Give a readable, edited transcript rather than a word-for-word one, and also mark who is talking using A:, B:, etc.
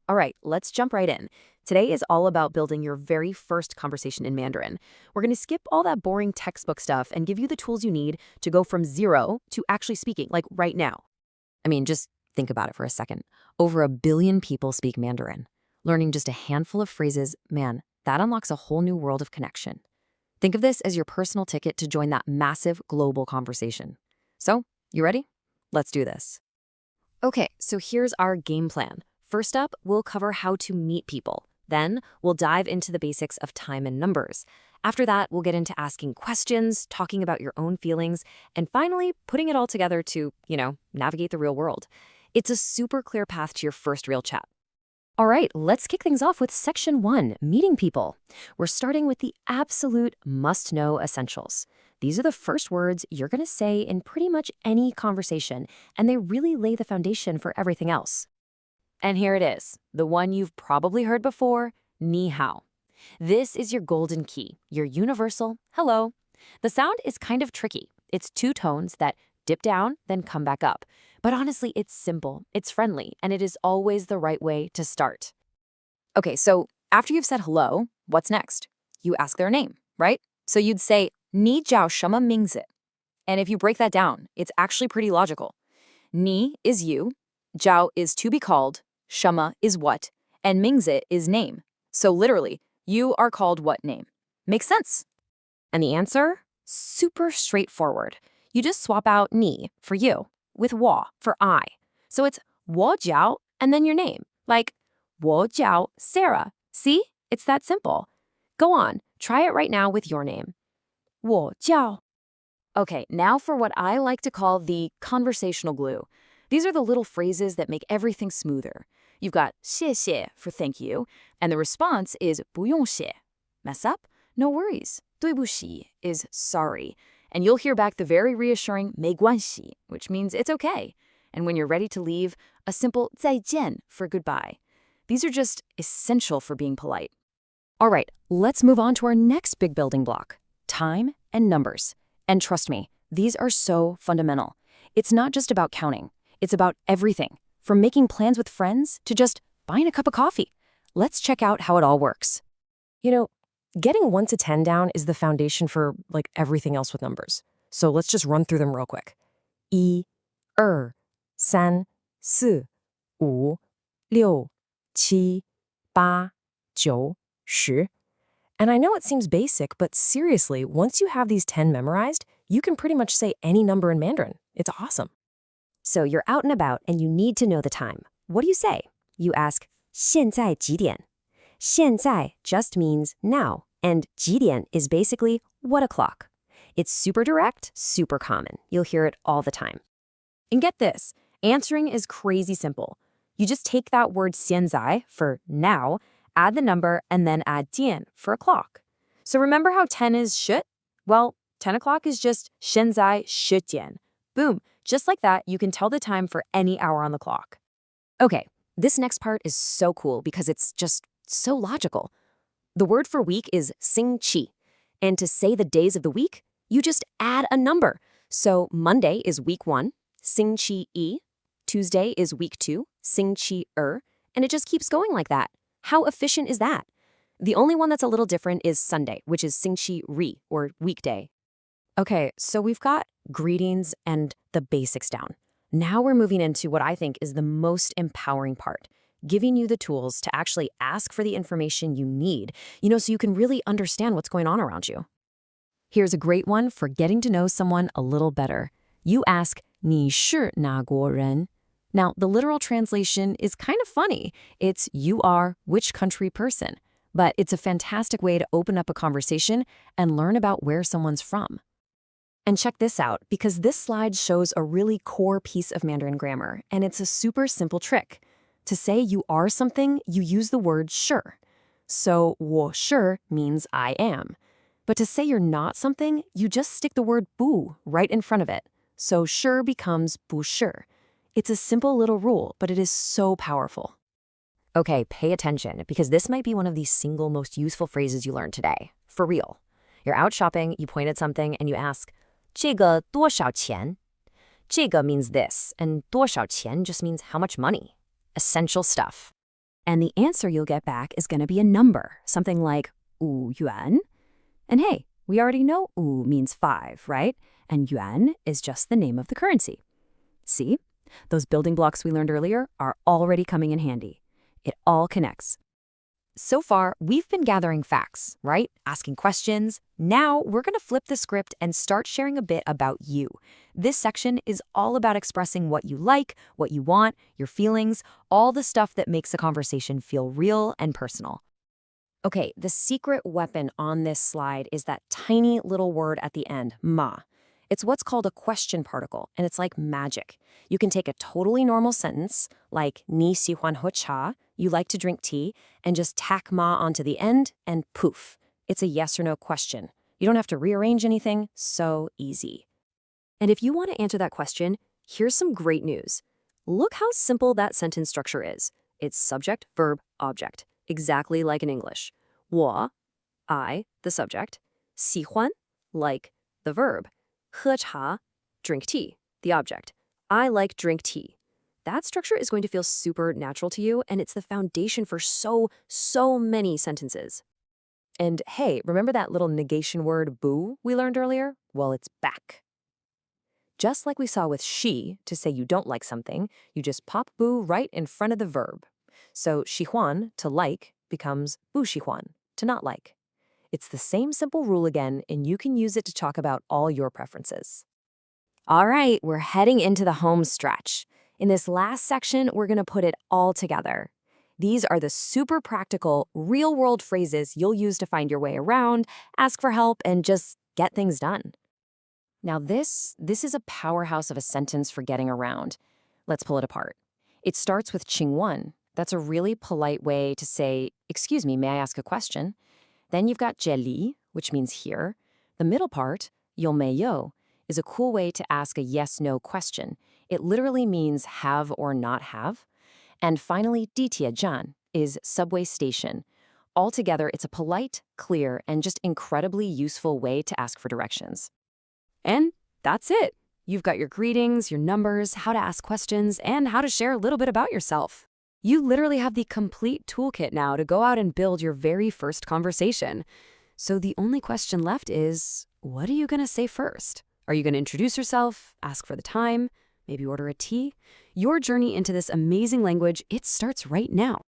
A: All right, let's jump right in. Today is all about building your very first conversation in Mandarin. We're going to skip all that boring textbook stuff and give you the tools you need to go from zero to actually speaking, like right now. I mean, just think about it for a second. Over 1 billion people speak Mandarin. Learning just a handful of phrases, man, that unlocks a whole new world of connection. Think of this as your personal ticket to join that massive global conversation. So, you ready? Let's do this. Okay, so here's our game plan. First up, we'll cover how to meet people. Then, we'll dive into the basics of time and numbers. After that, we'll get into asking questions, talking about your own feelings, and finally, putting it all together to, navigate the real world. It's a super clear path to your first real chat. All right, let's kick things off with Section 1, meeting people. We're starting with the absolute must-know essentials. These are the first words you're going to say in pretty much any conversation, and they really lay the foundation for everything else. And here it is, the one you've probably heard before, ni hao. This is your golden key, your universal hello. The sound is kind of tricky. It's 2 tones that dip down, then come back up. But honestly, it's simple, it's friendly, and it is always the right way to start. Okay, so after you've said hello, what's next? You ask their name, right? So you'd say, 你叫什么名字? And if you break that down, it's actually pretty logical. Ni is you, jiao is to be called, 什么 is what, and 名字 is name. So literally, you are called what name? Makes sense? And the answer? Super straightforward. You just swap out ni for you with 我 for I. So it's 我叫 and then your name. Like 我叫 Sarah. See? It's that simple. Go on, try it right now with your name. 我叫. Okay, now for what I like to call the conversational glue. These are the little phrases that make everything smoother. You've got 谢谢 for thank you, and the response is 不用谢. Mess up? No worries. 对不起 is sorry. And you'll hear back the very reassuring 没关系, which means it's okay. And when you're ready to leave, a simple 再见 for goodbye. These are just essential for being polite. All right, let's move on to our next big building block, time and numbers. And trust me, these are so fundamental. It's not just about counting. It's about everything, from making plans with friends to just buying a cup of coffee. Let's check out how it all works. Getting 1 to 10 down is the foundation for everything else with numbers. So let's just run through them real quick. 1, 2, 3, 4, 5, 6, 7, 8, 9, 10. And I know it seems basic, but seriously, once you have these 10 memorized, you can pretty much say any number in Mandarin. It's awesome. So you're out and about and you need to know the time. What do you say? You ask, 现在几点? 现在 just means now, and 几点 is basically what o'clock. It's super direct, super common. You'll hear it all the time. And get this, answering is crazy simple. You just take that word 现在 for now, add the number, and then add 点 for o'clock. So remember how 10 is shit? Well, 10 o'clock is just 现在10点. Boom, just like that, you can tell the time for any hour on the clock. Okay, this next part is so cool because it's just so logical. The word for week is 星期, and to say the days of the week, you just add a number. So Monday is week 1, 星期一. Tuesday is week 2, 星期二, and it just keeps going like that. How efficient is that? The only one that's a little different is Sunday, which is 星期日, or weekday. Okay, so we've got greetings and the basics down. Now we're moving into what I think is the most empowering part, giving you the tools to actually ask for the information you need, so you can really understand what's going on around you. Here's a great one for getting to know someone a little better. You ask, 你是哪国人? Now, the literal translation is kind of funny. It's you are which country person, but it's a fantastic way to open up a conversation and learn about where someone's from. And check this out, because this slide shows a really core piece of Mandarin grammar, and it's a super simple trick. To say you are something, you use the word 是. So 我是 means I am. But to say you're not something, you just stick the word 不 right in front of it. So 是 becomes 不是. It's a simple little rule, but it is so powerful. Okay, pay attention, because this might be one of the single most useful phrases you learned today. For real. You're out shopping, you point at something, and you ask, 这个多少钱? 这个 means this, and 多少钱 just means how much money. Essential stuff. And the answer you'll get back is going to be a number, something like 5元. And hey, we already know 5 means 5, right? And yuan is just the name of the currency. See? Those building blocks we learned earlier are already coming in handy. It all connects. So far, we've been gathering facts, right? Asking questions. Now, we're going to flip the script and start sharing a bit about you. This section is all about expressing what you like, what you want, your feelings, all the stuff that makes a conversation feel real and personal. Okay, the secret weapon on this slide is that tiny little word at the end, ma. It's what's called a question particle, and it's like magic. You can take a totally normal sentence, like 你喜欢喝茶, you like to drink tea, and just tack ma onto the end, and poof, it's a yes or no question. You don't have to rearrange anything, so easy. And if you want to answer that question, here's some great news. Look how simple that sentence structure is. It's subject, verb, object, exactly like in English. 我, I, the subject, 喜欢, like, the verb, 喝茶, drink tea, the object. I like drink tea. That structure is going to feel super natural to you, and it's the foundation for so many sentences. And hey, remember that little negation word boo we learned earlier? Well, it's back. Just like we saw with she, to say you don't like something, you just pop boo right in front of the verb. So 喜欢, to like, becomes 不喜欢, to not like. It's the same simple rule again, and you can use it to talk about all your preferences. All right, we're heading into the home stretch. In this last section, we're going to put it all together. These are the super practical, real-world phrases you'll use to find your way around, ask for help, and just get things done. Now this is a powerhouse of a sentence for getting around. Let's pull it apart. It starts with 请问. That's a really polite way to say, excuse me, may I ask a question? Then you've got 这里, which means here. The middle part, 有没有, is a cool way to ask a yes-no question. It literally means have or not have. And finally, 地铁站 is subway station. Altogether, it's a polite, clear, and just incredibly useful way to ask for directions. And that's it. You've got your greetings, your numbers, how to ask questions, and how to share a little bit about yourself. You literally have the complete toolkit now to go out and build your very first conversation. So the only question left is, what are you going to say first? Are you going to introduce yourself, ask for the time, maybe order a tea? Your journey into this amazing language, it starts right now.